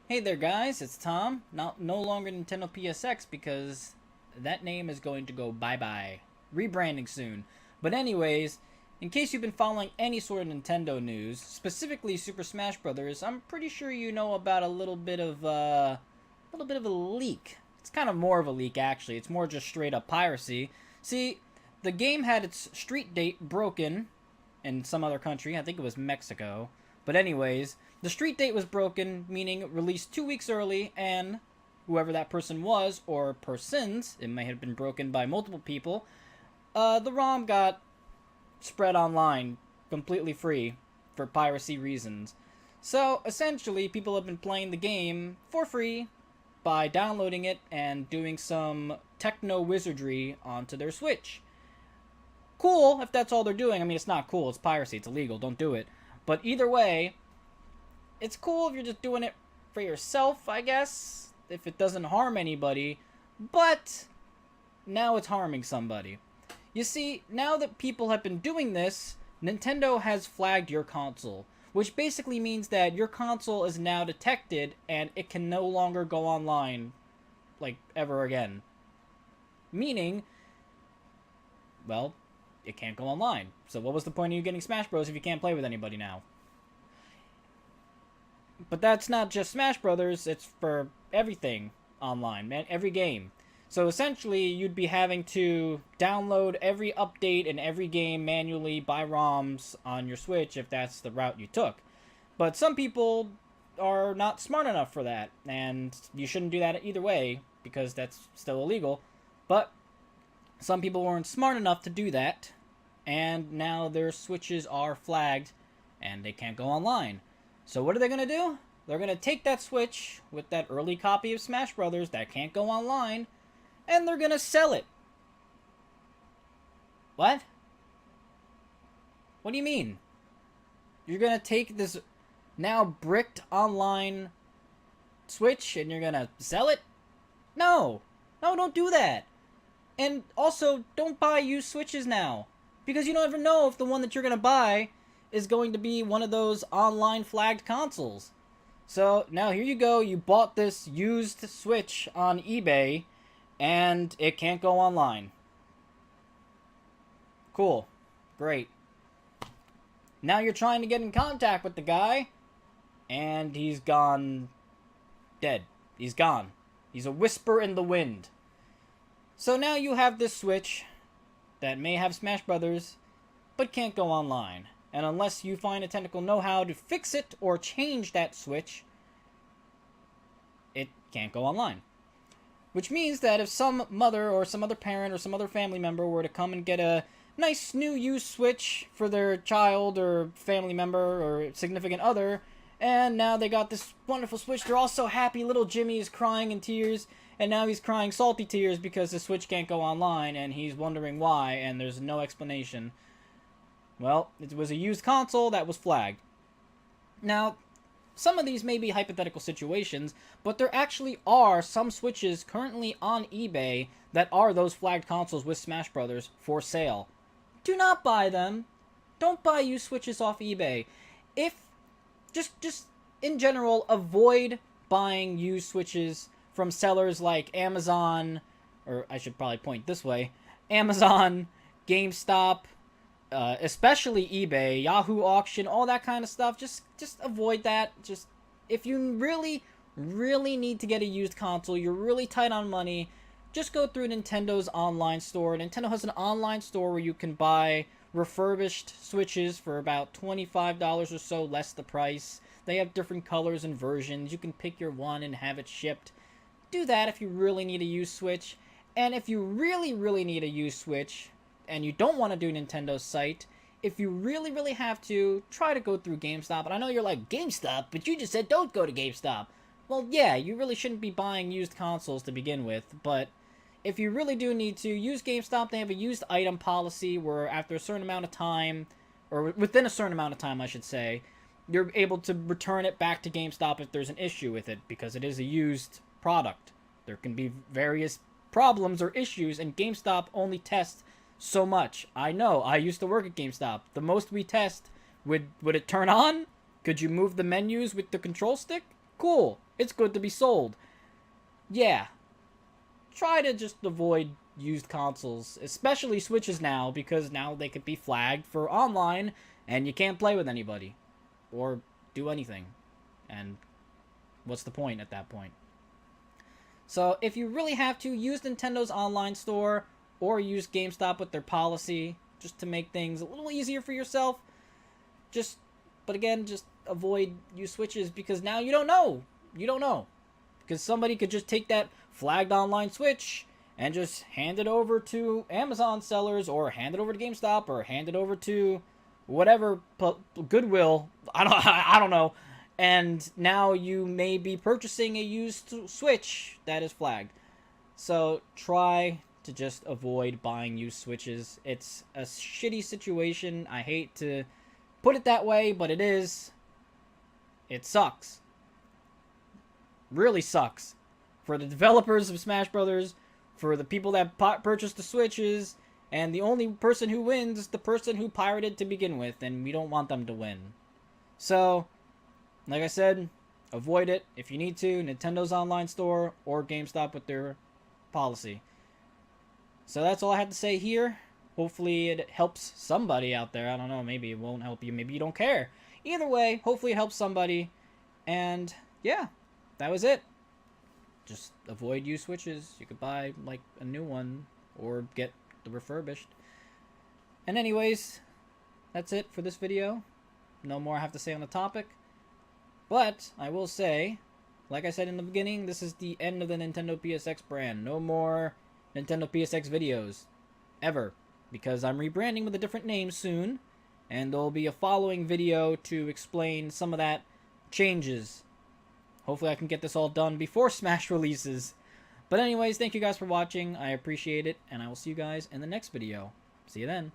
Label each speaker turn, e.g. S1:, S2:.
S1: Hey there, guys. It's Tom. No longer Nintendo PSX because that name is going to go bye bye. Rebranding soon. But anyways, in case you've been following any sort of Nintendo news, specifically Super Smash Bros., I'm pretty sure you know about a little bit of a leak. It's kind of more of a leak actually. It's more just straight up piracy. See, the game had its street date broken in some other country. I think it was Mexico. But anyways, the street date was broken, meaning released 2 weeks early, and whoever that person was, or persons, it may have been broken by multiple people, the ROM got spread online completely free for piracy reasons. So essentially, people have been playing the game for free by downloading it and doing some techno wizardry onto their Switch. Cool if that's all they're doing. I mean, it's not cool. It's piracy. It's illegal. Don't do it. But either way, it's cool if you're just doing it for yourself, I guess, if it doesn't harm anybody. But now it's harming somebody. You see, now that people have been doing this, Nintendo has flagged your console, which basically means that your console is now detected and it can no longer go online, like, ever again. Meaning, well, it can't go online. So what was the point of you getting Smash Bros. If you can't play with anybody now? But that's not just Smash Brothers, it's for everything online, man, every game. So essentially, you'd be having to download every update and every game manually by ROMs on your Switch if that's the route you took. But some people are not smart enough for that, and you shouldn't do that either way because that's still illegal. But some people weren't smart enough to do that, and now their Switches are flagged and they can't go online. So what are they going to do? They're going to take that Switch with that early copy of Smash Brothers that can't go online, and they're going to sell it. What? What do you mean? You're going to take this now bricked online Switch and you're going to sell it? No. No, don't do that. And also, don't buy used Switches now. Because you don't ever know if the one that you're going to buy is going to be one of those online flagged consoles. So now here you go, you bought this used Switch on eBay and it can't go online. Cool. Great. Now you're trying to get in contact with the guy and he's gone dead. He's gone. He's a whisper in the wind. So now you have this Switch that may have Smash Brothers but can't go online. And unless you find a technical know-how to fix it or change that Switch, it can't go online. Which means that if some mother or some other parent or some other family member were to come and get a nice new used Switch for their child or family member or significant other, and now they got this wonderful Switch, they're all so happy, little Jimmy is crying in tears, and now he's crying salty tears because the Switch can't go online, and he's wondering why, and there's no explanation. Well, it was a used console that was flagged. Now, some of these may be hypothetical situations, but there actually are some Switches currently on eBay that are those flagged consoles with Smash Brothers for sale. Do not buy them. Don't buy used Switches off eBay. If just in general, avoid buying used Switches from sellers like Amazon, or I should probably point this way, Amazon, GameStop, especially eBay, Yahoo Auction, all that kind of stuff. Just avoid that. Just if you really need to get a used console, you're really tight on money, just go through Nintendo's online store. Nintendo has an online store where you can buy refurbished Switches for about $25 or so less the price. They have different colors and versions. You can pick your one and have it shipped. Do that if you really need a used Switch. And if you really need a used Switch, and you don't want to do Nintendo's site, if you really have to, try to go through GameStop. And I know you're like, GameStop? But you just said don't go to GameStop. Well, yeah, you really shouldn't be buying used consoles to begin with, but if you really do need to, use GameStop. They have a used item policy where after a certain amount of time, or within a certain amount of time, I should say, you're able to return it back to GameStop if there's an issue with it, because it is a used product. There can be various problems or issues, and GameStop only tests so much. I know, I used to work at GameStop. The most we test, would it turn on? Could you move the menus with the control stick? cool. It's good to be sold. Yeah. Try to just avoid used consoles, especially Switches now, because now they could be flagged for online and you can't play with anybody or do anything. And what's the point at that point? So if you really have to, use Nintendo's online store or use GameStop with their policy just to make things a little easier for yourself. But again, just avoid used Switches, because now you don't know. You don't know. Because somebody could just take that flagged online Switch and just hand it over to Amazon sellers, or hand it over to GameStop, or hand it over to whatever, Goodwill. I don't know. And now you may be purchasing a used Switch that is flagged. So try to just avoid buying used Switches. It's a shitty situation. I hate to put it that way, but it is. It sucks. Really sucks. For the developers of Smash Brothers, for the people that purchased the Switches, and the only person who wins is the person who pirated to begin with, and we don't want them to win. So, like I said, avoid it if you need to. Nintendo's online store or GameStop with their policy. So that's all I had to say here. Hopefully it helps somebody out there. I don't know, maybe it won't help you. Maybe you don't care. Either way, hopefully it helps somebody. And yeah, that was it. Just avoid used Switches. You could buy like a new one or get the refurbished. And anyways, that's it for this video. No more I have to say on the topic. But I will say, like I said in the beginning, this is the end of the Nintendo PSX brand. No more Nintendo PSX videos. Ever. Because I'm rebranding with a different name soon. And there'll be a following video to explain some of that changes. Hopefully I can get this all done before Smash releases. But anyways, thank you guys for watching. I appreciate it. And I will see you guys in the next video. See you then.